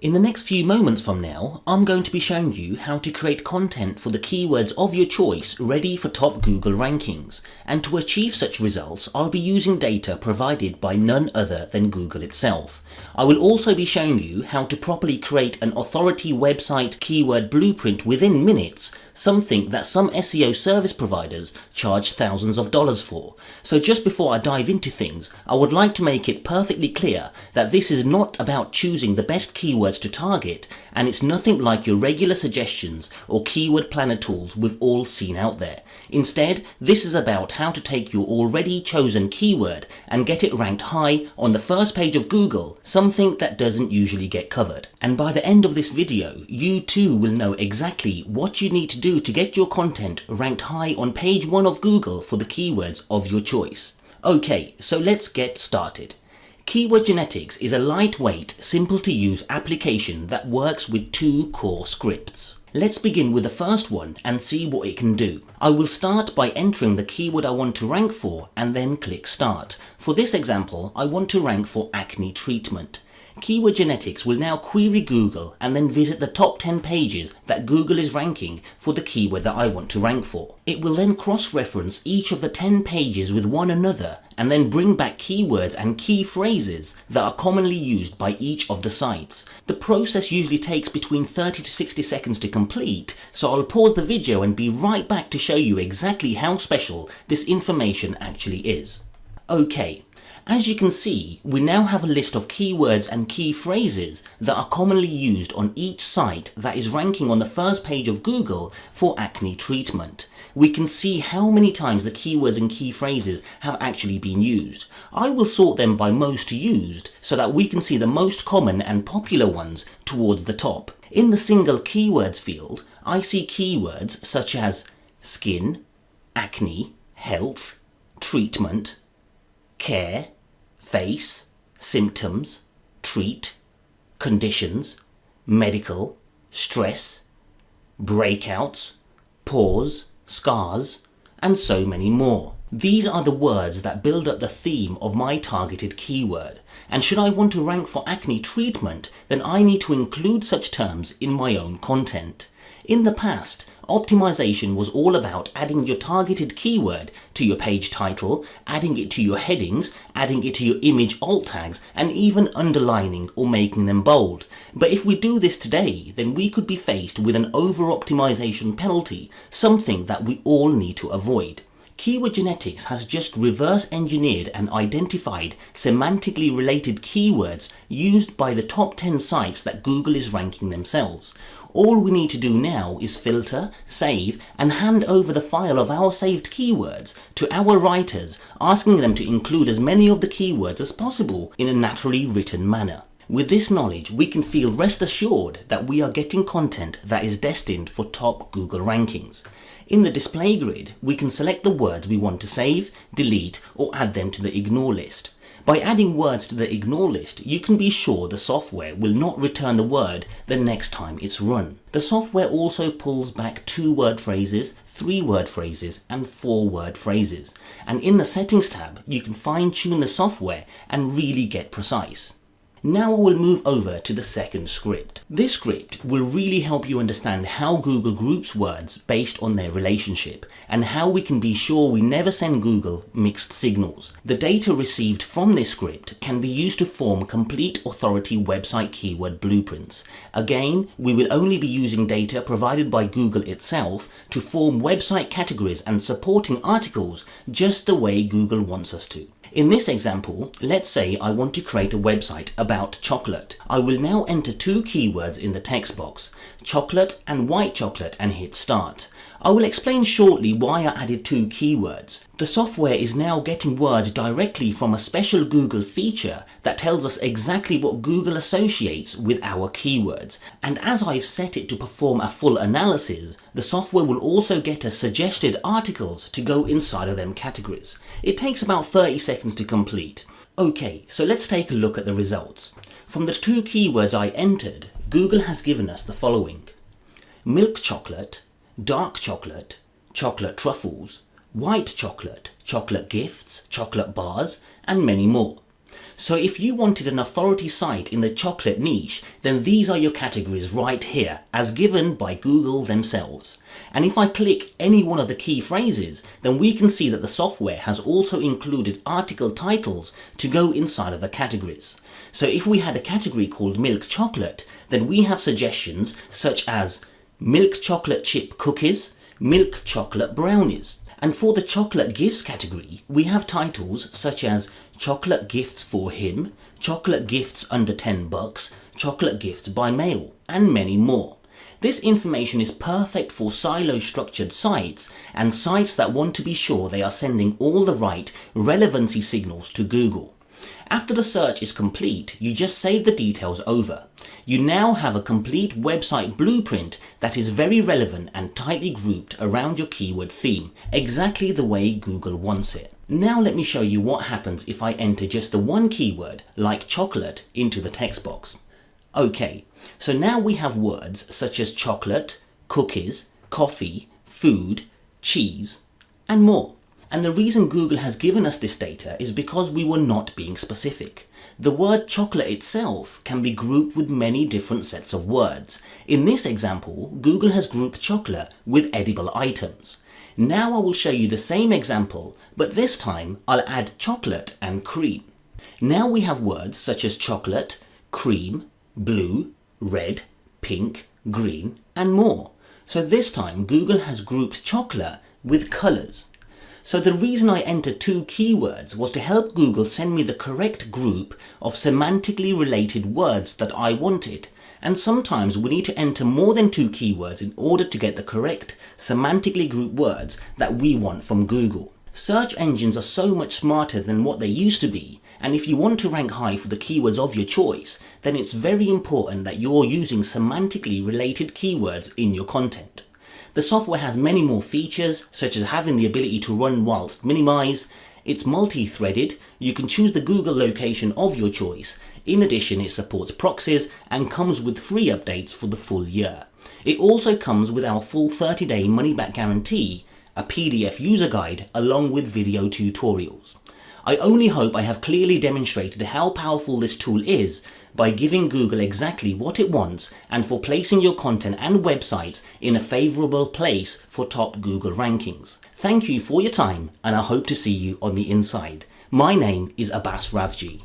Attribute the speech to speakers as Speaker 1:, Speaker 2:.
Speaker 1: In the next few moments from now, I'm going to be showing you how to create content for the keywords of your choice ready for top Google rankings. And to achieve such results, I'll be using data provided by none other than Google itself. I will also be showing you how to properly create an authority website keyword blueprint within minutes, something that some SEO service providers charge thousands of dollars for. So just before I dive into things, I would like to make it perfectly clear that this is not about choosing the best keywords to target, and it's nothing like your regular suggestions or keyword planner tools we've all seen out there. Instead, this is about how to take your already chosen keyword and get it ranked high on the first page of Google, something that doesn't usually get covered. And by the end of this video, you too will know exactly what you need to do to get your content ranked high on page 1 of Google for the keywords of your choice. Okay, so let's get started. Keyword Genetics is a lightweight, simple to use application that works with 2 core scripts. Let's begin with the first one and see what it can do. I will start by entering the keyword I want to rank for and then click Start. For this example, I want to rank for acne treatment. Keyword Genetics will now query Google and then visit the top 10 pages that Google is ranking for the keyword that I want to rank for. It will then cross-reference each of the 10 pages with one another and then bring back keywords and key phrases that are commonly used by each of the sites. The process usually takes between 30 to 60 seconds to complete, so I'll pause the video and be right back to show you exactly how special this information actually is. Okay. As you can see, we now have a list of keywords and key phrases that are commonly used on each site that is ranking on the first page of Google for acne treatment. We can see how many times the keywords and key phrases have actually been used. I will sort them by most used so that we can see the most common and popular ones towards the top. In the single keywords field, I see keywords such as skin, acne, health, treatment, care, face, symptoms, treat, conditions, medical, stress, breakouts, pause, scars, and so many more. These are the words that build up the theme of my targeted keyword, and should I want to rank for acne treatment, then I need to include such terms in my own content. In the past, optimization was all about adding your targeted keyword to your page title, adding it to your headings, adding it to your image alt tags, and even underlining or making them bold. But if we do this today, then we could be faced with an over-optimization penalty, something that we all need to avoid. Keyword Genetics has just reverse engineered and identified semantically related keywords used by the top 10 sites that Google is ranking themselves. All we need to do now is filter, save, and hand over the file of our saved keywords to our writers, asking them to include as many of the keywords as possible in a naturally written manner. With this knowledge, we can feel rest assured that we are getting content that is destined for top Google rankings. In the display grid, we can select the words we want to save, delete, or add them to the ignore list. By adding words to the ignore list, you can be sure the software will not return the word the next time it's run. The software also pulls back 2-word phrases, 3-word phrases, and 4-word phrases. And in the settings tab, you can fine-tune the software and really get precise. Now I will move over to the second script. This script will really help you understand how Google groups words based on their relationship and how we can be sure we never send Google mixed signals. The data received from this script can be used to form complete authority website keyword blueprints. Again, we will only be using data provided by Google itself to form website categories and supporting articles just the way Google wants us to. In this example, let's say I want to create a website about chocolate. I will now enter 2 keywords in the text box, chocolate and white chocolate, and hit start. I will explain shortly why I added 2 keywords. The software is now getting words directly from a special Google feature that tells us exactly what Google associates with our keywords. And as I've set it to perform a full analysis, the software will also get us suggested articles to go inside of them categories. It takes about 30 seconds to complete. Okay, so let's take a look at the results. From the 2 keywords I entered, Google has given us the following: milk chocolate, dark chocolate, chocolate truffles, white chocolate, chocolate gifts, chocolate bars, and many more. So if you wanted an authority site in the chocolate niche, then these are your categories right here, as given by Google themselves. And if I click any one of the key phrases, then we can see that the software has also included article titles to go inside of the categories. So if we had a category called milk chocolate, then we have suggestions such as milk chocolate chip cookies, milk chocolate brownies. And for the chocolate gifts category, we have titles such as chocolate gifts for him, chocolate gifts under $10, chocolate gifts by mail, and many more. This information is perfect for silo-structured sites and sites that want to be sure they are sending all the right relevancy signals to Google. After the search is complete, you just save the details over. You now have a complete website blueprint that is very relevant and tightly grouped around your keyword theme, exactly the way Google wants it. Now let me show you what happens if I enter just the one keyword, like chocolate, into the text box. Okay, so now we have words such as chocolate, cookies, coffee, food, cheese, and more. And the reason Google has given us this data is because we were not being specific. The word chocolate itself can be grouped with many different sets of words. In this example, Google has grouped chocolate with edible items. Now I will show you the same example, but this time I'll add chocolate and cream. Now we have words such as chocolate, cream, blue, red, pink, green, and more. So this time Google has grouped chocolate with colors. So the reason I entered two keywords was to help Google send me the correct group of semantically related words that I wanted. And sometimes we need to enter more than two keywords in order to get the correct semantically grouped words that we want from Google. Search engines are so much smarter than what they used to be, and if you want to rank high for the keywords of your choice, then it's very important that you're using semantically related keywords in your content. The software has many more features, such as having the ability to run whilst minimize. It's multi-threaded, you can choose the Google location of your choice. In addition, it supports proxies and comes with free updates for the full year. It also comes with our full 30-day money-back guarantee, a PDF user guide, along with video tutorials. I only hope I have clearly demonstrated how powerful this tool is by giving Google exactly what it wants and for placing your content and websites in a favorable place for top Google rankings. Thank you for your time, and I hope to see you on the inside. My name is Abbas Ravji.